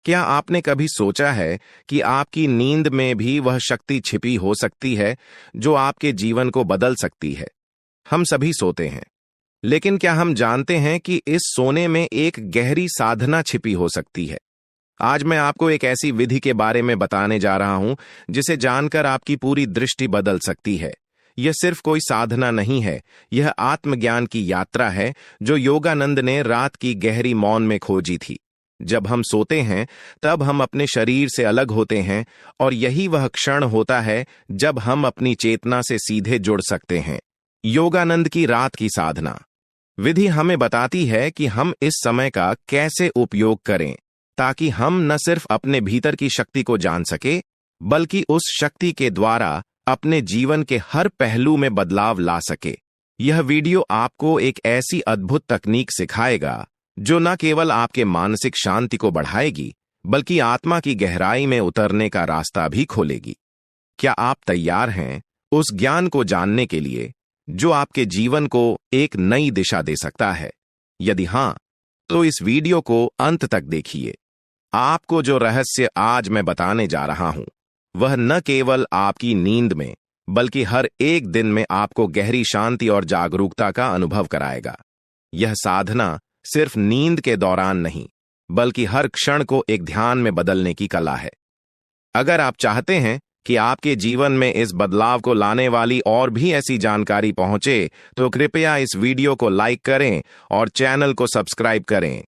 क्या आपने कभी सोचा है कि आपकी नींद में भी वह शक्ति छिपी हो सकती है जो आपके जीवन को बदल सकती है? हम सभी सोते हैं, लेकिन क्या हम जानते हैं कि इस सोने में एक गहरी साधना छिपी हो सकती है? आज मैं आपको एक ऐसी विधि के बारे में बताने जा रहा हूं जिसे जानकर आपकी पूरी दृष्टि बदल सकती है। यह सिर्फ कोई साधना नहीं है, यह आत्मज्ञान की यात्रा है जो योगानंद ने रात की गहरी मौन में खोजी थी। जब हम सोते हैं तब हम अपने शरीर से अलग होते हैं और यही वह क्षण होता है जब हम अपनी चेतना से सीधे जुड़ सकते हैं। योगानंद की रात की साधना विधि हमें बताती है कि हम इस समय का कैसे उपयोग करें ताकि हम न सिर्फ अपने भीतर की शक्ति को जान सके, बल्कि उस शक्ति के द्वारा अपने जीवन के हर पहलू में बदलाव ला सके। यह वीडियो आपको एक ऐसी अद्भुत तकनीक सिखाएगा जो न केवल आपके मानसिक शांति को बढ़ाएगी, बल्कि आत्मा की गहराई में उतरने का रास्ता भी खोलेगी। क्या आप तैयार हैं उस ज्ञान को जानने के लिए जो आपके जीवन को एक नई दिशा दे सकता है? यदि हां, तो इस वीडियो को अंत तक देखिए। आपको जो रहस्य आज मैं बताने जा रहा हूं, वह न केवल आपकी नींद में, बल्कि हर एक दिन में आपको गहरी शांति और जागरूकता का अनुभव कराएगा। यह साधना सिर्फ नींद के दौरान नहीं, बल्कि हर क्षण को एक ध्यान में बदलने की कला है। अगर आप चाहते हैं कि आपके जीवन में इस बदलाव को लाने वाली और भी ऐसी जानकारी पहुंचे, तो कृपया इस वीडियो को लाइक करें और चैनल को सब्सक्राइब करें।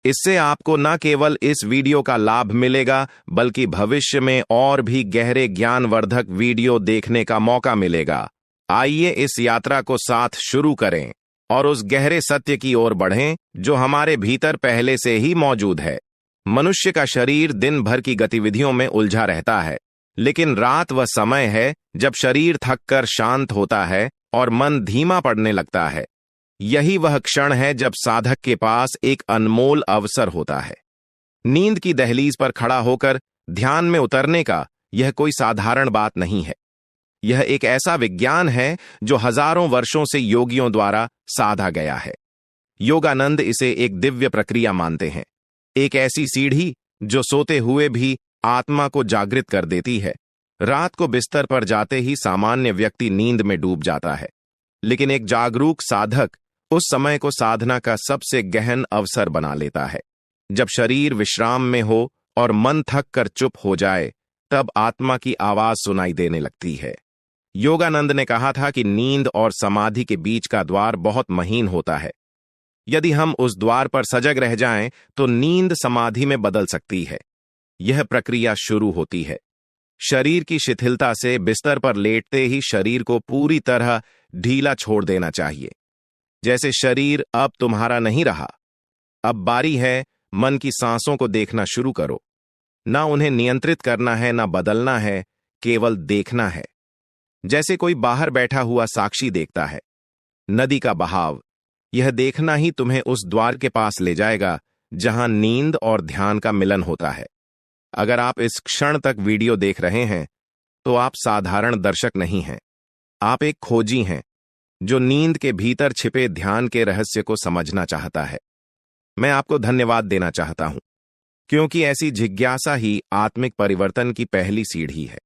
इससे आपको न केवल इस वीडियो का लाभ मिलेगा, बल्कि भविष्य में और भी गहरे ज्ञानवर्धक वीडियो देखने का मौका मिलेगा। आइए इस यात्रा को साथ शुरू करें और उस गहरे सत्य की ओर बढ़ें जो हमारे भीतर पहले से ही मौजूद है। मनुष्य का शरीर दिन भर की गतिविधियों में उलझा रहता है, लेकिन रात वह समय है जब शरीर थककर शांत होता है और मन धीमा पड़ने लगता है। यही वह क्षण है जब साधक के पास एक अनमोल अवसर होता है। नींद की दहलीज पर खड़ा होकर ध्यान में उतरने का यह कोई साधारण बात नहीं है। यह एक ऐसा विज्ञान है जो हजारों वर्षों से योगियों द्वारा साधा गया है। योगानंद इसे एक दिव्य प्रक्रिया मानते हैं, एक ऐसी सीढ़ी जो सोते हुए भी आत्मा को जागृत कर देती है। रात को बिस्तर पर जाते ही सामान्य व्यक्ति नींद में डूब जाता है, लेकिन एक जागरूक साधक उस समय को साधना का सबसे गहन अवसर बना लेता है। जब शरीर विश्राम में हो और मन थक कर चुप हो जाए, तब आत्मा की आवाज सुनाई देने लगती है। योगानंद ने कहा था कि नींद और समाधि के बीच का द्वार बहुत महीन होता है। यदि हम उस द्वार पर सजग रह जाएं, तो नींद समाधि में बदल सकती है। यह प्रक्रिया शुरू होती है शरीर की शिथिलता से। बिस्तर पर लेटते ही शरीर को पूरी तरह ढीला छोड़ देना चाहिए, जैसे शरीर अब तुम्हारा नहीं रहा। अब बारी है मन की सांसों को देखना शुरू करो। ना उन्हें नियंत्रित करना है, ना बदलना है, केवल देखना है, जैसे कोई बाहर बैठा हुआ साक्षी देखता है। नदी का बहाव, यह देखना ही तुम्हें उस द्वार के पास ले जाएगा जहां नींद और ध्यान का मिलन होता है। अगर आप इस क्षण तक वीडियो देख रहे हैं, तो आप साधारण दर्शक नहीं हैं, आप एक खोजी हैं जो नींद के भीतर छिपे ध्यान के रहस्य को समझना चाहता है। मैं आपको धन्यवाद देना चाहता हूं, क्योंकि ऐसी जिज्ञासा ही आत्मिक परिवर्तन की पहली सीढ़ी है।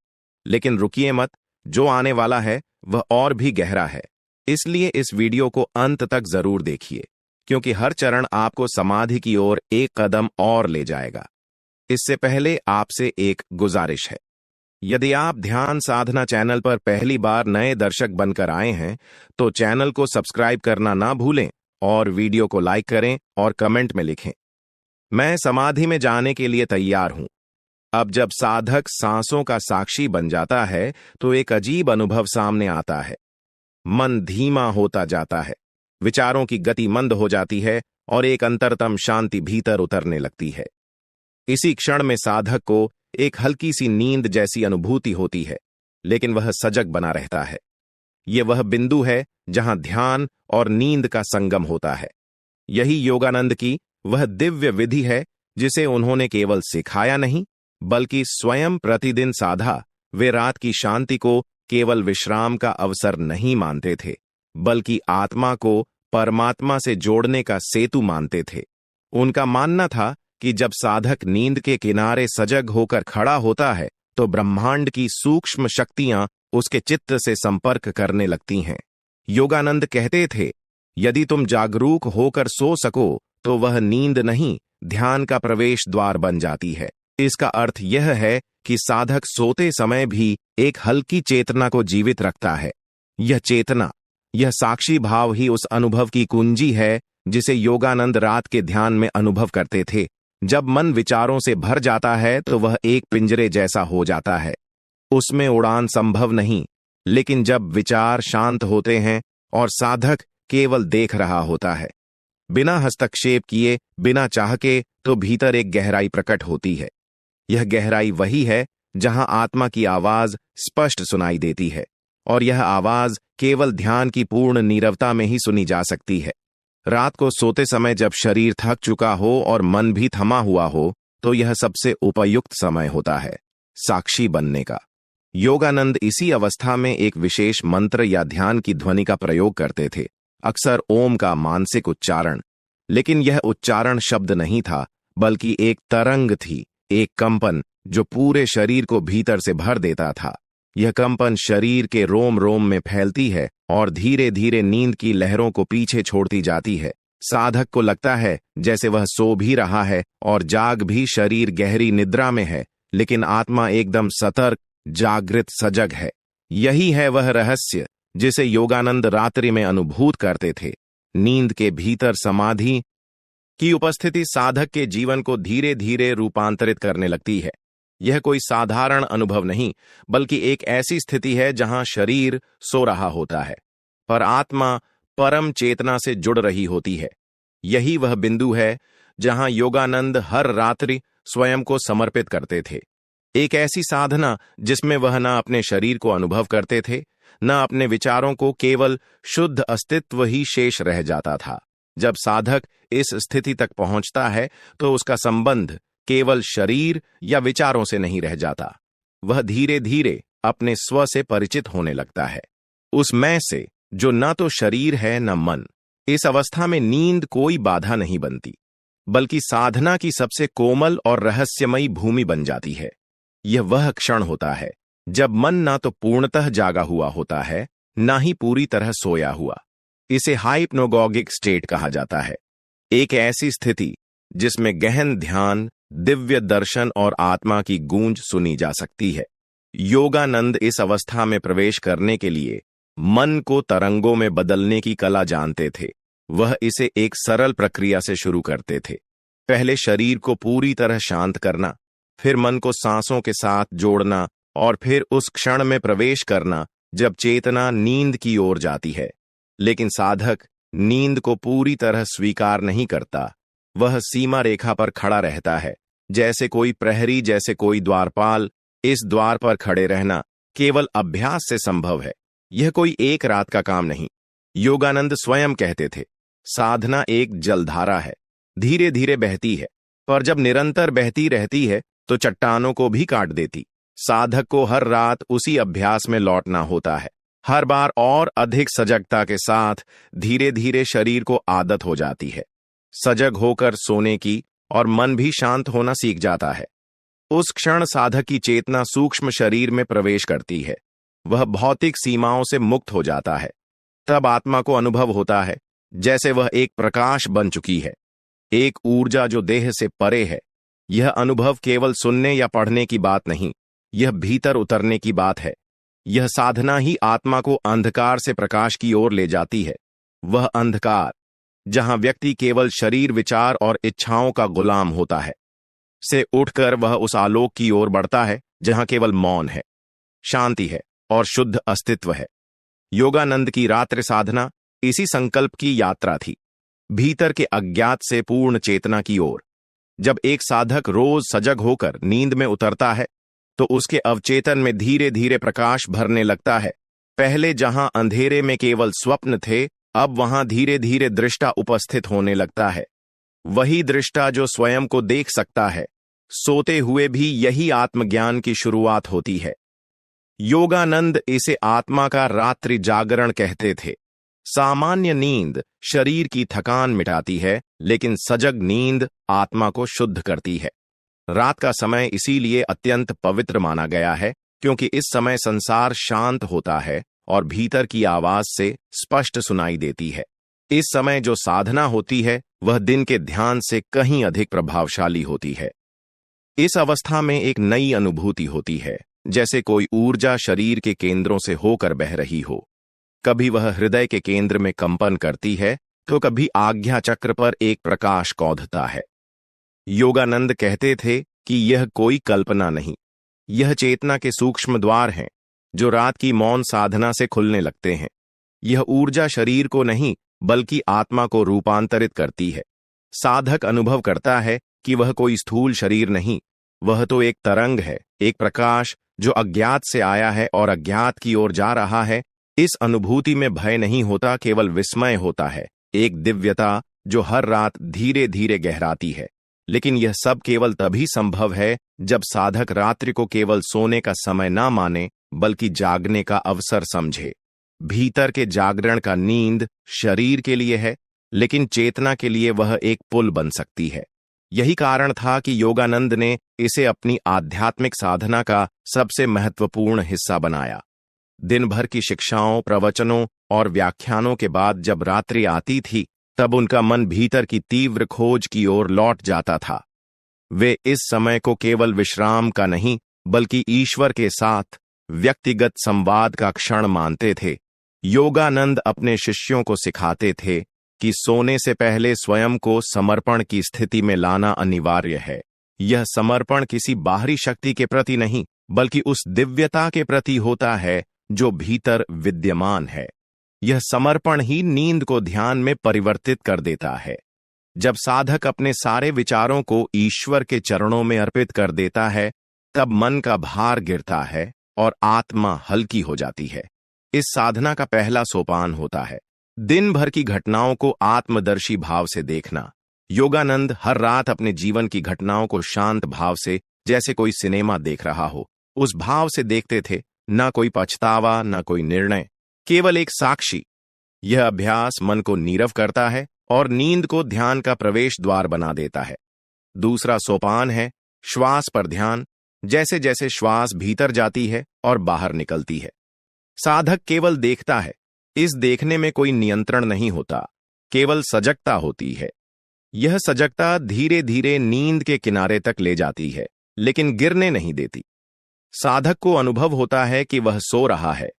लेकिन रुकिए मत, जो आने वाला है वह और भी गहरा है। इसलिए इस वीडियो को अंत तक जरूर देखिए, क्योंकि हर चरण आपको समाधि की ओर एक कदम और ले जाएगा। इससे पहले आपसे एक गुजारिश है। यदि आप ध्यान साधना चैनल पर पहली बार नए दर्शक बनकर आए हैं, तो चैनल को सब्सक्राइब करना ना भूलें और वीडियो को लाइक करें और कमेंट में लिखें, मैं समाधि में जाने के लिए तैयार हूं। अब जब साधक सांसों का साक्षी बन जाता है, तो एक अजीब अनुभव सामने आता है। मन धीमा होता जाता है, विचारों की गति मंद हो जाती है और एक अंतरतम शांति भीतर उतरने लगती है। इसी क्षण में साधक को एक हल्की सी नींद जैसी अनुभूति होती है, लेकिन वह सजग बना रहता है। यह वह बिंदु है जहां ध्यान और नींद का संगम होता है। यही योगानंद की वह दिव्य विधि है जिसे उन्होंने केवल सिखाया नहीं, बल्कि स्वयं प्रतिदिन साधा। वे रात की शांति को केवल विश्राम का अवसर नहीं मानते थे, बल्कि आत्मा को परमात्मा से जोड़ने का सेतु मानते थे। उनका मानना था कि जब साधक नींद के किनारे सजग होकर खड़ा होता है तो ब्रह्मांड की सूक्ष्म शक्तियां उसके चित्त से संपर्क करने लगती हैं। योगानंद कहते थे, यदि तुम जागरूक होकर सो सको तो वह नींद नहीं, ध्यान का प्रवेश द्वार बन जाती है। इसका अर्थ यह है कि साधक सोते समय भी एक हल्की चेतना को जीवित रखता है। यह चेतना, यह साक्षी भाव ही उस अनुभव की कुंजी है जिसे योगानंद रात के ध्यान में अनुभव करते थे। जब मन विचारों से भर जाता है तो वह एक पिंजरे जैसा हो जाता है, उसमें उड़ान संभव नहीं। लेकिन जब विचार शांत होते हैं और साधक केवल देख रहा होता है, बिना हस्तक्षेप किए, बिना चाह के, तो भीतर एक गहराई प्रकट होती है। यह गहराई वही है जहां आत्मा की आवाज स्पष्ट सुनाई देती है, और यह आवाज केवल ध्यान की पूर्ण नीरवता में ही सुनी जा सकती है। रात को सोते समय जब शरीर थक चुका हो और मन भी थमा हुआ हो तो यह सबसे उपयुक्त समय होता है साक्षी बनने का। योगानंद इसी अवस्था में एक विशेष मंत्र या ध्यान की ध्वनि का प्रयोग करते थे, अक्सर ओम का मानसिक उच्चारण। लेकिन यह उच्चारण शब्द नहीं था, बल्कि एक तरंग थी, एक कंपन जो पूरे शरीर को भीतर से भर देता था। यह कंपन शरीर के रोम रोम में फैलती है और धीरे धीरे नींद की लहरों को पीछे छोड़ती जाती है। साधक को लगता है जैसे वह सो भी रहा है और जाग भी, शरीर गहरी निद्रा में है, लेकिन आत्मा एकदम सतर्क, जागृत, सजग है। यही है वह रहस्य जिसे योगानंद रात्रि में अनुभूत करते थे। नींद के भीतर समाधि की उपस्थिति साधक के जीवन को धीरे धीरे रूपांतरित करने लगती है। यह कोई साधारण अनुभव नहीं, बल्कि एक ऐसी स्थिति है जहां शरीर सो रहा होता है पर आत्मा परम चेतना से जुड़ रही होती है। यही वह बिंदु है जहां योगानंद हर रात्रि स्वयं को समर्पित करते थे। एक ऐसी साधना जिसमें वह न अपने शरीर को अनुभव करते थे, न अपने विचारों को, केवल शुद्ध अस्तित्व ही शेष रह जाता था। जब साधक इस स्थिति तक पहुंचता है तो उसका संबंध केवल शरीर या विचारों से नहीं रह जाता, वह धीरे धीरे अपने स्व से परिचित होने लगता है, उस मैं से जो न तो शरीर है न मन। इस अवस्था में नींद कोई बाधा नहीं बनती, बल्कि साधना की सबसे कोमल और रहस्यमयी भूमि बन जाती है। यह वह क्षण होता है जब मन ना तो पूर्णतः जागा हुआ होता है, ना ही पूरी तरह सोया हुआ। इसे हाइप्नोगॉगिक स्टेट कहा जाता है, एक ऐसी स्थिति जिसमें गहन ध्यान, दिव्य दर्शन और आत्मा की गूंज सुनी जा सकती है। योगानंद इस अवस्था में प्रवेश करने के लिए मन को तरंगों में बदलने की कला जानते थे। वह इसे एक सरल प्रक्रिया से शुरू करते थे। पहले शरीर को पूरी तरह शांत करना, फिर मन को सांसों के साथ जोड़ना और फिर उस क्षण में प्रवेश करना जब चेतना नींद की ओर जाती है। लेकिन साधक नींद को पूरी तरह स्वीकार नहीं करता, वह सीमा रेखा पर खड़ा रहता है, जैसे कोई प्रहरी, जैसे कोई द्वारपाल। इस द्वार पर खड़े रहना केवल अभ्यास से संभव है, यह कोई एक रात का काम नहीं। योगानंद स्वयं कहते थे, साधना एक जलधारा है, धीरे धीरे बहती है, पर जब निरंतर बहती रहती है तो चट्टानों को भी काट देती। साधक को हर रात उसी अभ्यास में लौटना होता है, हर बार और अधिक सजगता के साथ। धीरे धीरे शरीर को आदत हो जाती है सजग होकर सोने की, और मन भी शांत होना सीख जाता है। उस क्षण साधक की चेतना सूक्ष्म शरीर में प्रवेश करती है, वह भौतिक सीमाओं से मुक्त हो जाता है। तब आत्मा को अनुभव होता है जैसे वह एक प्रकाश बन चुकी है, एक ऊर्जा जो देह से परे है। यह अनुभव केवल सुनने या पढ़ने की बात नहीं, यह भीतर उतरने की बात है। यह साधना ही आत्मा को अंधकार से प्रकाश की ओर ले जाती है। वह अंधकार जहां व्यक्ति केवल शरीर, विचार और इच्छाओं का गुलाम होता है, से उठकर वह उस आलोक की ओर बढ़ता है जहां केवल मौन है, शांति है और शुद्ध अस्तित्व है। योगानंद की रात्रि साधना इसी संकल्प की यात्रा थी, भीतर के अज्ञात से पूर्ण चेतना की ओर। जब एक साधक रोज सजग होकर नींद में उतरता है तो उसके अवचेतन में धीरे धीरे प्रकाश भरने लगता है। पहले जहां अंधेरे में केवल स्वप्न थे, अब वहां धीरे धीरे दृष्टा उपस्थित होने लगता है। वही दृष्टा जो स्वयं को देख सकता है। सोते हुए भी यही आत्मज्ञान की शुरुआत होती है। योगानंद इसे आत्मा का रात्रि जागरण कहते थे। सामान्य नींद शरीर की थकान मिटाती है, लेकिन सजग नींद आत्मा को शुद्ध करती है। रात का समय इसीलिए अत्यंत पवित्र माना गया है, क्योंकि इस समय संसार शांत होता है और भीतर की आवाज से स्पष्ट सुनाई देती है। इस समय जो साधना होती है वह दिन के ध्यान से कहीं अधिक प्रभावशाली होती है। इस अवस्था में एक नई अनुभूति होती है, जैसे कोई ऊर्जा शरीर के केंद्रों से होकर बह रही हो। कभी वह हृदय के केंद्र में कंपन करती है, तो कभी आज्ञा चक्र पर एक प्रकाश कौंधता है। योगानंद कहते थे कि यह कोई कल्पना नहीं, यह चेतना के सूक्ष्म द्वार हैं, जो रात की मौन साधना से खुलने लगते हैं। यह ऊर्जा शरीर को नहीं बल्कि आत्मा को रूपांतरित करती है। साधक अनुभव करता है कि वह कोई स्थूल शरीर नहीं, वह तो एक तरंग है, एक प्रकाश जो अज्ञात से आया है और अज्ञात की ओर जा रहा है। इस अनुभूति में भय नहीं होता, केवल विस्मय होता है, एक दिव्यता जो हर रात धीरे धीरे गहराती है। लेकिन यह सब केवल तभी संभव है जब साधक रात्रि को केवल सोने का समय ना माने, बल्कि जागने का अवसर समझे। भीतर के जागरण का नींद शरीर के लिए है, लेकिन चेतना के लिए वह एक पुल बन सकती है। यही कारण था कि योगानंद ने इसे अपनी आध्यात्मिक साधना का सबसे महत्वपूर्ण हिस्सा बनाया। दिन भर की शिक्षाओं, प्रवचनों और व्याख्यानों के बाद जब रात्रि आती थी, तब उनका मन भीतर की तीव्र खोज की ओर लौट जाता था। वे इस समय को केवल विश्राम का नहीं, बल्कि ईश्वर के साथ व्यक्तिगत संवाद का क्षण मानते थे। योगानंद अपने शिष्यों को सिखाते थे कि सोने से पहले स्वयं को समर्पण की स्थिति में लाना अनिवार्य है। यह समर्पण किसी बाहरी शक्ति के प्रति नहीं, बल्कि उस दिव्यता के प्रति होता है जो भीतर विद्यमान है। यह समर्पण ही नींद को ध्यान में परिवर्तित कर देता है। जब साधक अपने सारे विचारों को ईश्वर के चरणों में अर्पित कर देता है, तब मन का भार गिरता है और आत्मा हल्की हो जाती है। इस साधना का पहला सोपान होता है दिन भर की घटनाओं को आत्मदर्शी भाव से देखना। योगानंद हर रात अपने जीवन की घटनाओं को शांत भाव से, जैसे कोई सिनेमा देख रहा हो, उस भाव से देखते थे। ना कोई पछतावा, ना कोई निर्णय, केवल एक साक्षी। यह अभ्यास मन को नीरव करता है और नींद को ध्यान का प्रवेश द्वार बना देता है। दूसरा सोपान है श्वास पर ध्यान। जैसे जैसे श्वास भीतर जाती है और बाहर निकलती है, साधक केवल देखता है। इस देखने में कोई नियंत्रण नहीं होता, केवल सजगता होती है। यह सजगता धीरे धीरे नींद के किनारे तक ले जाती है, लेकिन गिरने नहीं देती। साधक को अनुभव होता है कि वह सो रहा है,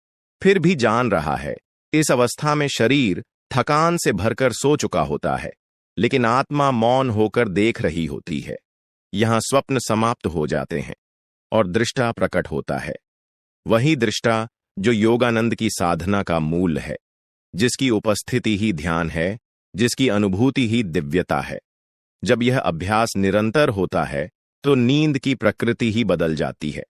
फिर भी जान रहा है। इस अवस्था में शरीर थकान से भरकर सो चुका होता है, लेकिन आत्मा मौन होकर देख रही होती है। यहां स्वप्न समाप्त हो जाते हैं और दृष्टा प्रकट होता है। वही दृष्टा जो योगानंद की साधना का मूल है, जिसकी उपस्थिति ही ध्यान है, जिसकी अनुभूति ही दिव्यता है। जब यह अभ्यास निरंतर होता है तो नींद की प्रकृति ही बदल जाती है।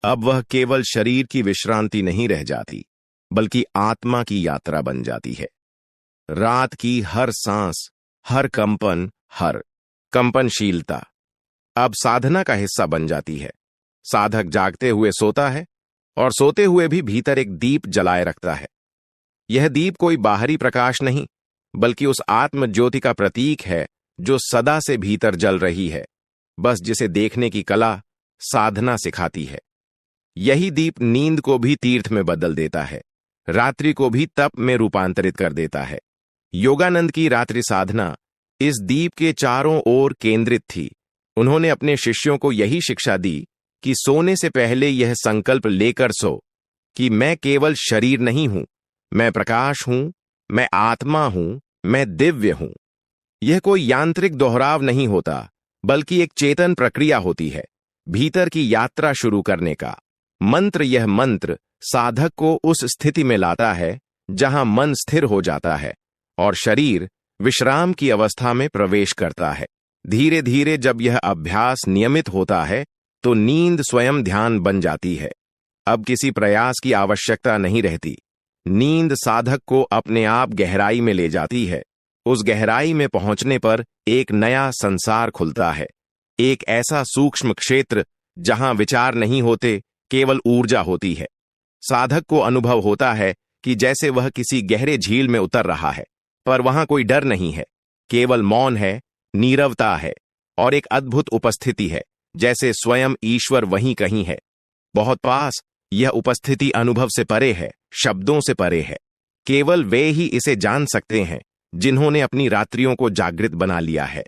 अब वह केवल शरीर की विश्रांति नहीं रह जाती, बल्कि आत्मा की यात्रा बन जाती है। रात की हर सांस, हर कंपनशीलता अब साधना का हिस्सा बन जाती है। साधक जागते हुए सोता है और सोते हुए भी भीतर एक दीप जलाए रखता है। यह दीप कोई बाहरी प्रकाश नहीं, बल्कि उस आत्म ज्योति का प्रतीक है जो सदा से भीतर जल रही है, बस जिसे देखने की कला साधना सिखाती है। यही दीप नींद को भी तीर्थ में बदल देता है, रात्रि को भी तप में रूपांतरित कर देता है। योगानंद की रात्रि साधना इस दीप के चारों ओर केंद्रित थी। उन्होंने अपने शिष्यों को यही शिक्षा दी कि सोने से पहले यह संकल्प लेकर सो कि मैं केवल शरीर नहीं हूं, मैं प्रकाश हूं, मैं आत्मा हूं, मैं दिव्य हूं। यह कोई यांत्रिक दोहराव नहीं होता, बल्कि एक चेतन प्रक्रिया होती है, भीतर की यात्रा शुरू करने का मंत्र। यह मंत्र साधक को उस स्थिति में लाता है जहां मन स्थिर हो जाता है और शरीर विश्राम की अवस्था में प्रवेश करता है। धीरे धीरे जब यह अभ्यास नियमित होता है तो नींद स्वयं ध्यान बन जाती है। अब किसी प्रयास की आवश्यकता नहीं रहती। नींद साधक को अपने आप गहराई में ले जाती है। उस गहराई में पहुंचने पर एक नया संसार खुलता है, एक ऐसा सूक्ष्म क्षेत्र जहां विचार नहीं होते, केवल ऊर्जा होती है। साधक को अनुभव होता है कि जैसे वह किसी गहरे झील में उतर रहा है, पर वहां कोई डर नहीं है, केवल मौन है, नीरवता है और एक अद्भुत उपस्थिति है, जैसे स्वयं ईश्वर वहीं कहीं है, बहुत पास। यह उपस्थिति अनुभव से परे है, शब्दों से परे है। केवल वे ही इसे जान सकते हैं जिन्होंने अपनी रात्रियों को जागृत बना लिया है।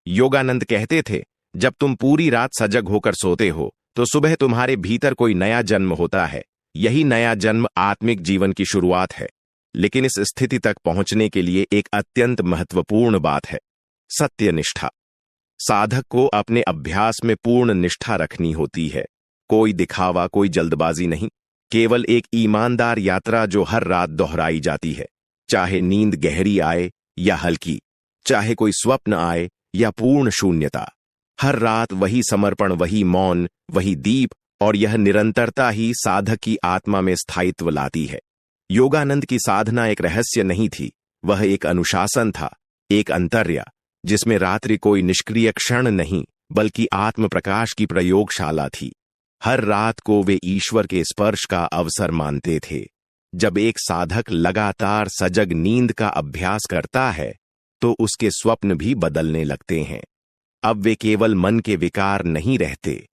योगानंद कहते थे, जब तुम पूरी रात सजग होकर सोते हो तो सुबह तुम्हारे भीतर कोई नया जन्म होता है। यही नया जन्म आत्मिक जीवन की शुरुआत है। लेकिन इस स्थिति तक पहुंचने के लिए एक अत्यंत महत्वपूर्ण बात है, सत्यनिष्ठा। साधक को अपने अभ्यास में पूर्ण निष्ठा रखनी होती है। कोई दिखावा, कोई जल्दबाजी नहीं, केवल एक ईमानदार यात्रा जो हर रात दोहराई जाती है। चाहे नींद गहरी आए या हल्की, चाहे कोई स्वप्न आए या पूर्ण शून्यता, हर रात वही समर्पण, वही मौन, वही दीप, और यह निरंतरता ही साधक की आत्मा में स्थायित्व लाती है। योगानंद की साधना एक रहस्य नहीं थी, वह एक अनुशासन था, एक अंतर्या, जिसमें रात्रि कोई निष्क्रिय क्षण नहीं बल्कि आत्म प्रकाश की प्रयोगशाला थी। हर रात को वे ईश्वर के स्पर्श का अवसर मानते थे। जब एक साधक लगातार सजग नींद का अभ्यास करता है तो उसके स्वप्न भी बदलने लगते हैं। अब वे केवल मन के विकार नहीं रहते,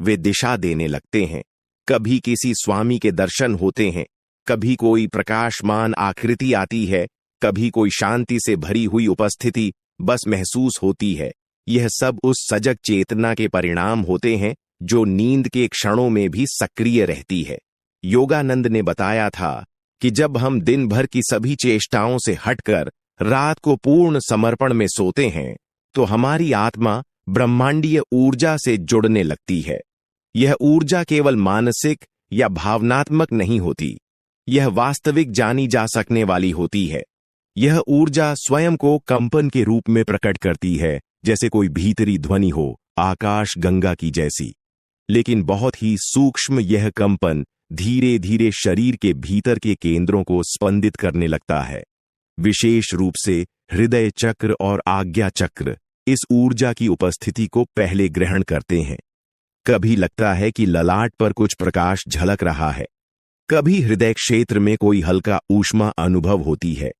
वे दिशा देने लगते हैं। कभी किसी स्वामी के दर्शन होते हैं, कभी कोई प्रकाशमान आकृति आती है, कभी कोई शांति से भरी हुई उपस्थिति बस महसूस होती है। यह सब उस सजग चेतना के परिणाम होते हैं जो नींद के क्षणों में भी सक्रिय रहती है। योगानंद ने बताया था कि जब हम दिन भर की सभी चेष्टाओं से हटकर रात को पूर्ण समर्पण में सोते हैं तो हमारी आत्मा ब्रह्मांडीय ऊर्जा से जुड़ने लगती है। यह ऊर्जा केवल मानसिक या भावनात्मक नहीं होती, यह वास्तविक जानी जा सकने वाली होती है। यह ऊर्जा स्वयं को कंपन के रूप में प्रकट करती है, जैसे कोई भीतरी ध्वनि हो, आकाश गंगा की जैसी। लेकिन बहुत ही सूक्ष्म यह कंपन धीरे धीरे शरीर के भीतर के केंद्रों को स्पंदित करने लगता है। विशेष रूप से हृदय चक्र और आज्ञा चक्र इस ऊर्जा की उपस्थिति को पहले ग्रहण करते हैं। कभी लगता है कि ललाट पर कुछ प्रकाश झलक रहा है, कभी हृदय क्षेत्र में कोई हल्का ऊष्मा अनुभव होती है।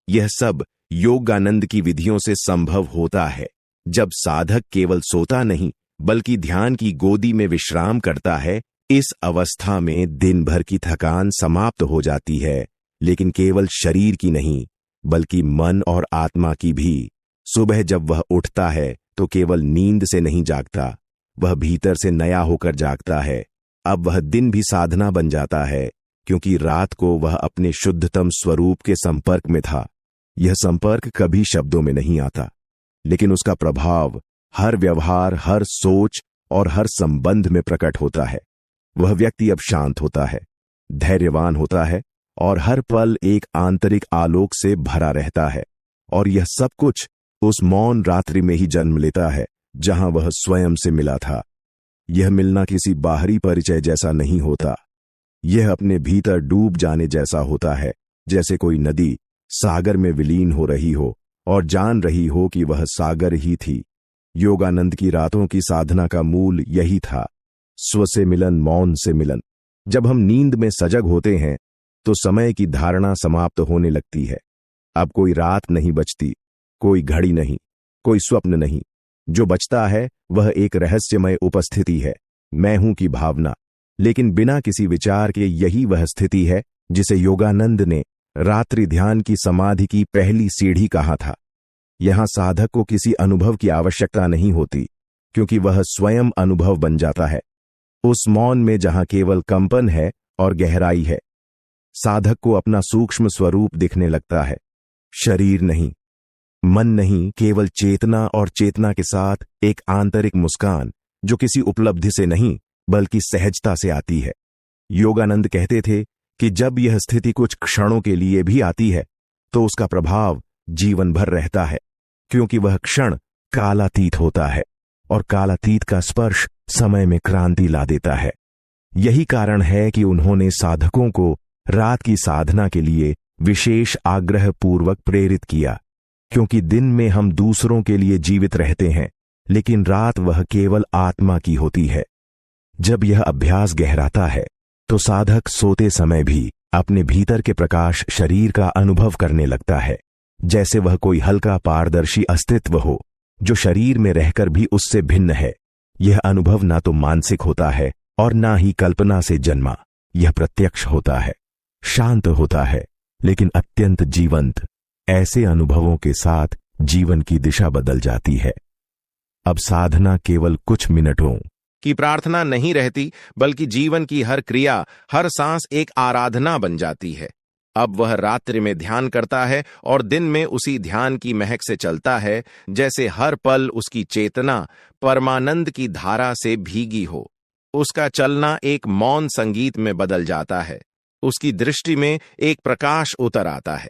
यह सब योगानंद की विधियों से संभव होता है जब साधक केवल सोता नहीं बल्कि ध्यान की गोदी में विश्राम करता है। इस अवस्था में दिन भर की थकान समाप्त हो जाती है, लेकिन केवल शरीर की नहीं बल्कि मन और आत्मा की भी। सुबह जब वह उठता है तो केवल नींद से नहीं जागता, वह भीतर से नया होकर जागता है। अब वह दिन भी साधना बन जाता है, क्योंकि रात को वह अपने शुद्धतम स्वरूप के संपर्क में था। यह संपर्क कभी शब्दों में नहीं आता, लेकिन उसका प्रभाव हर व्यवहार, हर सोच और हर संबंध में प्रकट होता है। वह व्यक्ति अब शांत होता है, धैर्यवान होता है और हर पल एक आंतरिक आलोक से भरा रहता है। और यह सब कुछ उस मौन रात्रि में ही जन्म लेता है जहां वह स्वयं से मिला था। यह मिलना किसी बाहरी परिचय जैसा नहीं होता, यह अपने भीतर डूब जाने जैसा होता है, जैसे कोई नदी सागर में विलीन हो रही हो और जान रही हो कि वह सागर ही थी। योगानंद की रातों की साधना का मूल यही था, स्व से मिलन, मौन से मिलन। जब हम नींद में सजग होते हैं तो समय की धारणा समाप्त होने लगती है। अब कोई रात नहीं बचती, कोई घड़ी नहीं, कोई स्वप्न नहीं। जो बचता है वह एक रहस्यमय उपस्थिति है, मैं हूं की भावना। लेकिन बिना किसी विचार के यही वह स्थिति है जिसे योगानंद ने रात्रि ध्यान की समाधि की पहली सीढ़ी कहा था। यहां साधक को किसी अनुभव की आवश्यकता नहीं होती, क्योंकि वह स्वयं अनुभव बन जाता है। उस मौन में जहां केवल कंपन है और गहराई है, साधक को अपना सूक्ष्म स्वरूप दिखने लगता है। शरीर नहीं, मन नहीं, केवल चेतना, और चेतना के साथ एक आंतरिक मुस्कान जो किसी उपलब्धि से नहीं बल्कि सहजता से आती है। योगानंद कहते थे कि जब यह स्थिति कुछ क्षणों के लिए भी आती है तो उसका प्रभाव जीवन भर रहता है, क्योंकि वह क्षण कालातीत होता है और कालातीत का स्पर्श समय में क्रांति ला देता है। यही कारण है कि उन्होंने साधकों को रात की साधना के लिए विशेष आग्रह पूर्वक प्रेरित किया, क्योंकि दिन में हम दूसरों के लिए जीवित रहते हैं, लेकिन रात वह केवल आत्मा की होती है। जब यह अभ्यास गहराता है तो साधक सोते समय भी अपने भीतर के प्रकाश शरीर का अनुभव करने लगता है, जैसे वह कोई हल्का पारदर्शी अस्तित्व हो जो शरीर में रहकर भी उससे भिन्न है। यह अनुभव ना तो मानसिक होता है और ना ही कल्पना से जन्मा, यह प्रत्यक्ष होता है, शांत होता है, लेकिन अत्यंत जीवंत। ऐसे अनुभवों के साथ जीवन की दिशा बदल जाती है। अब साधना केवल कुछ मिनटों की प्रार्थना नहीं रहती, बल्कि जीवन की हर क्रिया, हर सांस एक आराधना बन जाती है। अब वह रात्रि में ध्यान करता है और दिन में उसी ध्यान की महक से चलता है, जैसे हर पल उसकी चेतना परमानंद की धारा से भीगी हो। उसका चलना एक मौन संगीत में बदल जाता है। उसकी दृष्टि में एक प्रकाश उतर आता है।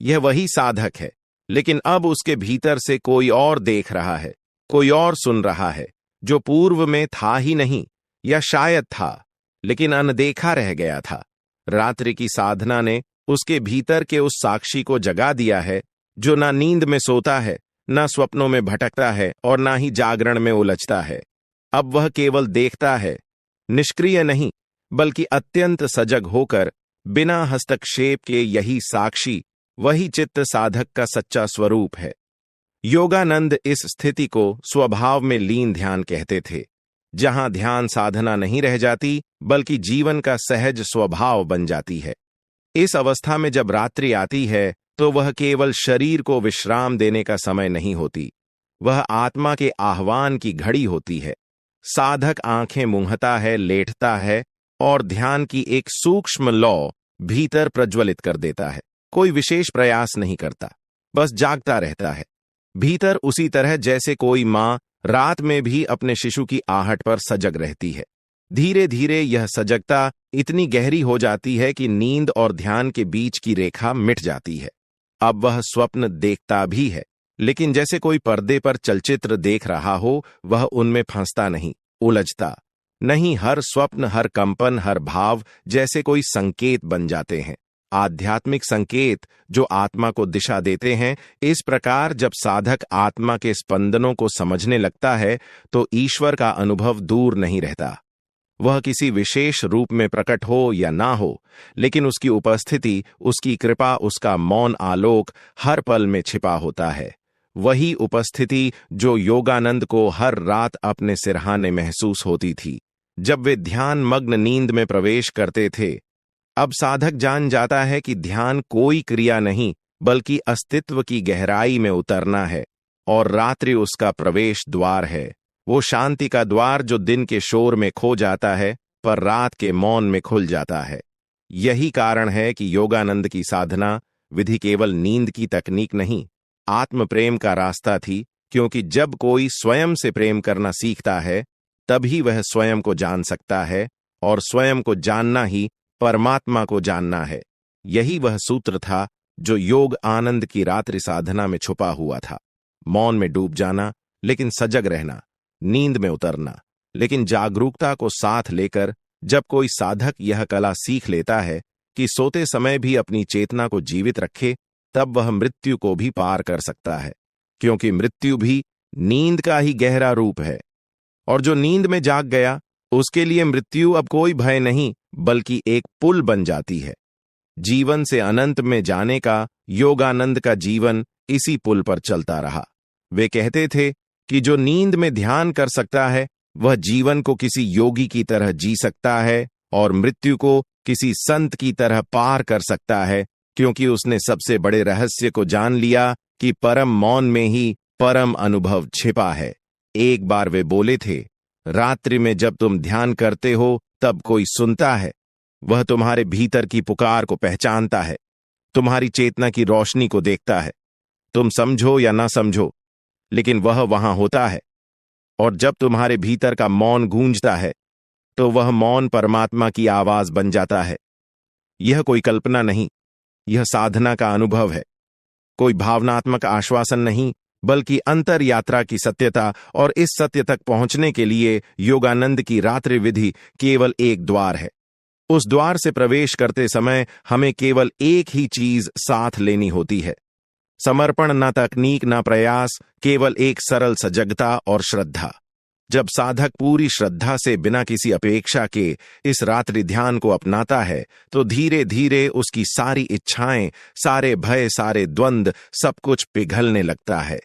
यह वही साधक है, लेकिन अब उसके भीतर से कोई और देख रहा है, कोई और सुन रहा है, जो पूर्व में था ही नहीं, या शायद था लेकिन अनदेखा रह गया था। रात्रि की साधना ने उसके भीतर के उस साक्षी को जगा दिया है, जो ना नींद में सोता है, ना स्वप्नों में भटकता है और ना ही जागरण में उलझता है। अब वह केवल देखता है, निष्क्रिय नहीं, बल्कि अत्यंत सजग होकर, बिना हस्तक्षेप के। यही साक्षी, वही चित्त साधक का सच्चा स्वरूप है। योगानंद इस स्थिति को स्वभाव में लीन ध्यान कहते थे, जहां ध्यान साधना नहीं रह जाती, बल्कि जीवन का सहज स्वभाव बन जाती है। इस अवस्था में जब रात्रि आती है, तो वह केवल शरीर को विश्राम देने का समय नहीं होती, वह आत्मा के आह्वान की घड़ी होती है। साधक आंखें मूंहता है, लेटता है और ध्यान की एक सूक्ष्म लौ भीतर प्रज्वलित कर देता है। कोई विशेष प्रयास नहीं करता, बस जागता रहता है भीतर, उसी तरह जैसे कोई मां रात में भी अपने शिशु की आहट पर सजग रहती है। धीरे धीरे यह सजगता इतनी गहरी हो जाती है कि नींद और ध्यान के बीच की रेखा मिट जाती है। अब वह स्वप्न देखता भी है, लेकिन जैसे कोई पर्दे पर चलचित्र देख रहा हो, वह उनमें फंसता नहीं, उलझता नहीं। हर स्वप्न, हर कंपन, हर भाव जैसे कोई संकेत बन जाते हैं, आध्यात्मिक संकेत जो आत्मा को दिशा देते हैं। इस प्रकार जब साधक आत्मा के स्पंदनों को समझने लगता है, तो ईश्वर का अनुभव दूर नहीं रहता। वह किसी विशेष रूप में प्रकट हो या ना हो, लेकिन उसकी उपस्थिति, उसकी कृपा, उसका मौन आलोक हर पल में छिपा होता है। वही उपस्थिति जो योगानंद को हर रात अपने सिरहाने महसूस होती थी, जब वे ध्यान मग्न नींद में प्रवेश करते थे। अब साधक जान जाता है कि ध्यान कोई क्रिया नहीं, बल्कि अस्तित्व की गहराई में उतरना है, और रात्रि उसका प्रवेश द्वार है। वो शांति का द्वार जो दिन के शोर में खो जाता है, पर रात के मौन में खुल जाता है। यही कारण है कि योगानंद की साधना विधि केवल नींद की तकनीक नहीं, आत्म प्रेम का रास्ता थी, क्योंकि जब कोई स्वयं से प्रेम करना सीखता है, तभी वह स्वयं को जान सकता है, और स्वयं को जानना ही परमात्मा को जानना है। यही वह सूत्र था जो योग आनंद की रात्रि साधना में छुपा हुआ था। मौन में डूब जाना, लेकिन सजग रहना, नींद में उतरना, लेकिन जागरूकता को साथ लेकर। जब कोई साधक यह कला सीख लेता है कि सोते समय भी अपनी चेतना को जीवित रखे, तब वह मृत्यु को भी पार कर सकता है, क्योंकि मृत्यु भी नींद का ही गहरा रूप है। और जो नींद में जाग गया, उसके लिए मृत्यु अब कोई भय नहीं, बल्कि एक पुल बन जाती है। जीवन से अनंत में जाने का योगानंद का जीवन इसी पुल पर चलता रहा। वे कहते थे कि जो नींद में ध्यान कर सकता है, वह जीवन को किसी योगी की तरह जी सकता है और मृत्यु को किसी संत की तरह पार कर सकता है, क्योंकि उसने सबसे बड़े रहस्य को जान लिया कि परम मौन में ही परम अनुभव छिपा है। एक बार वे बोले थे, रात्रि में जब तुम ध्यान करते हो, तब कोई सुनता है। वह तुम्हारे भीतर की पुकार को पहचानता है, तुम्हारी चेतना की रोशनी को देखता है। तुम समझो या ना समझो, लेकिन वह वहां होता है। और जब तुम्हारे भीतर का मौन गूंजता है, तो वह मौन परमात्मा की आवाज बन जाता है। यह कोई कल्पना नहीं, यह साधना का अनुभव है। कोई भावनात्मक आश्वासन नहीं, बल्कि अंतर यात्रा की सत्यता। और इस सत्य तक पहुंचने के लिए योगानंद की रात्रि विधि केवल एक द्वार है। उस द्वार से प्रवेश करते समय हमें केवल एक ही चीज साथ लेनी होती है, समर्पण, ना तकनीक, ना प्रयास, केवल एक सरल सजगता और श्रद्धा। जब साधक पूरी श्रद्धा से बिना किसी अपेक्षा के इस रात्रि ध्यान को अपनाता है तो धीरे धीरे उसकी सारी इच्छाएं, सारे भय, सारे द्वंद्व, सब कुछ पिघलने लगता है।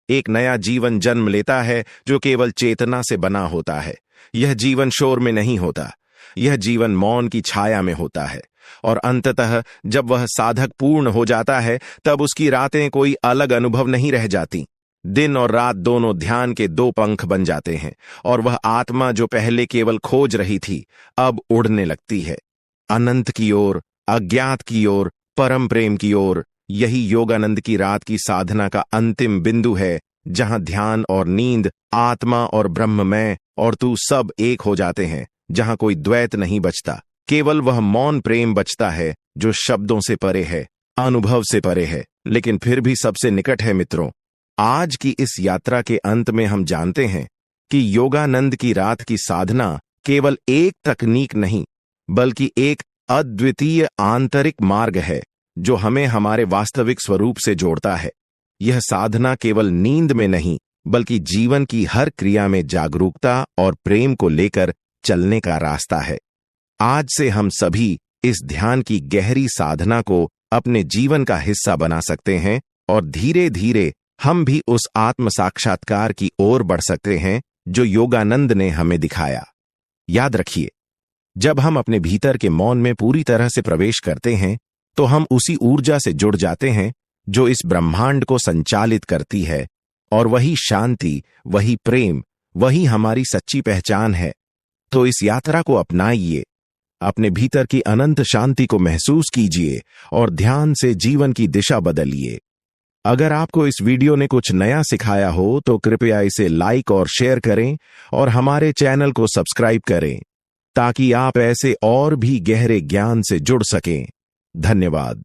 एक नया जीवन जन्म लेता है जो केवल चेतना से बना होता है। यह जीवन शोर में नहीं होता, यह जीवन मौन की छाया में होता है। और अंततः जब वह साधक पूर्ण हो जाता है तब उसकी रातें कोई अलग अनुभव नहीं रह जाती। दिन और रात दोनों ध्यान के दो पंख बन जाते हैं और वह आत्मा जो पहले केवल खोज रही थी अब उड़ने लगती है, अनंत की ओर, अज्ञात की ओर, परम प्रेम की ओर। यही योगानंद की रात की साधना का अंतिम बिंदु है, जहां ध्यान और नींद, आत्मा और ब्रह्म, मैं और तू सब एक हो जाते हैं, जहां कोई द्वैत नहीं बचता, केवल वह मौन प्रेम बचता है जो शब्दों से परे है, अनुभव से परे है, लेकिन फिर भी सबसे निकट है। मित्रों, आज की इस यात्रा के अंत में हम जानते हैं कि योगानंद की रात की साधना केवल एक तकनीक नहीं बल्कि एक अद्वितीय आंतरिक मार्ग है जो हमें हमारे वास्तविक स्वरूप से जोड़ता है। यह साधना केवल नींद में नहीं बल्कि जीवन की हर क्रिया में जागरूकता और प्रेम को लेकर चलने का रास्ता है। आज से हम सभी इस ध्यान की गहरी साधना को अपने जीवन का हिस्सा बना सकते हैं और धीरे धीरे हम भी उस आत्म साक्षात्कार की ओर बढ़ सकते हैं जो योगानंद ने हमें दिखाया। याद रखिए, जब हम अपने भीतर के मौन में पूरी तरह से प्रवेश करते हैं तो हम उसी ऊर्जा से जुड़ जाते हैं जो इस ब्रह्मांड को संचालित करती है, और वही शांति, वही प्रेम, वही हमारी सच्ची पहचान है। तो इस यात्रा को अपनाइए, अपने भीतर की अनंत शांति को महसूस कीजिए और ध्यान से जीवन की दिशा बदलिए। अगर आपको इस वीडियो ने कुछ नया सिखाया हो तो कृपया इसे लाइक और शेयर करें और हमारे चैनल को सब्सक्राइब करें ताकि आप ऐसे और भी गहरे ज्ञान से जुड़ सकें। धन्यवाद।